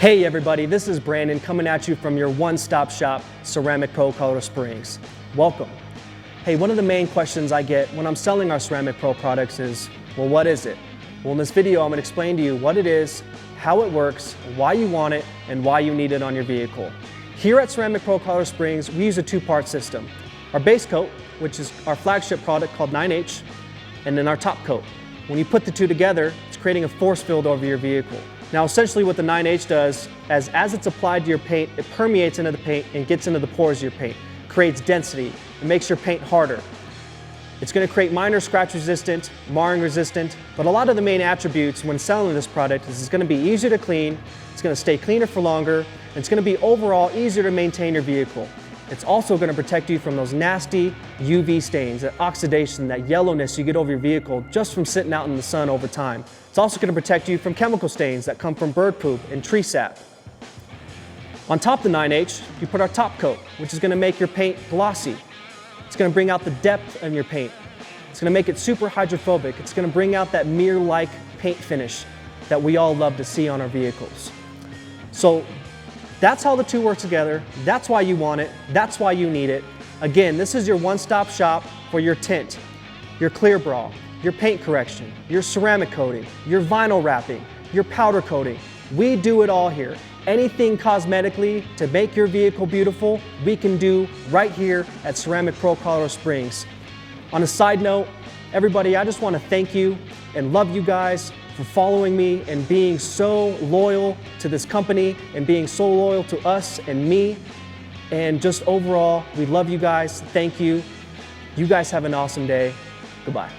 Hey everybody, this is Brandon coming at you from your one-stop shop, Ceramic Pro Colorado Springs. Welcome. Hey, one of the main questions I get when I'm selling our Ceramic Pro products is, well, what is it? Well, in this video, I'm going to explain to you what it is, how it works, why you want it, and why you need it on your vehicle. Here at Ceramic Pro Colorado Springs, we use a two-part system. Our base coat, which is our flagship product called 9H, and then our top coat. When you put the two together, it's creating a force field over your vehicle. Now essentially what the 9H does, as it's applied to your paint, it permeates into the paint and gets into the pores of your paint, creates density, it makes your paint harder. It's going to create minor scratch resistant, marring resistant, but a lot of the main attributes when selling this product is it's going to be easier to clean, it's going to stay cleaner for longer, and it's going to be overall easier to maintain your vehicle. It's also going to protect you from those nasty UV stains, that oxidation, that yellowness you get over your vehicle just from sitting out in the sun over time. It's also going to protect you from chemical stains that come from bird poop and tree sap. On top of the 9H, you put our top coat, which is going to make your paint glossy. It's going to bring out the depth in your paint. It's going to make it super hydrophobic. It's going to bring out that mirror-like paint finish that we all love to see on our vehicles. So that's how the two work together. That's why you want it. That's why you need it. Again, this is your one-stop shop for your tint, your clear bra, your paint correction, your ceramic coating, your vinyl wrapping, your powder coating. We do it all here. Anything cosmetically to make your vehicle beautiful, we can do right here at Ceramic Pro Colorado Springs. On a side note, everybody, I just want to thank you and love you guys for following me and being so loyal to this company and being so loyal to us and me. And just overall, we love you guys. Thank you. You guys have an awesome day. Goodbye.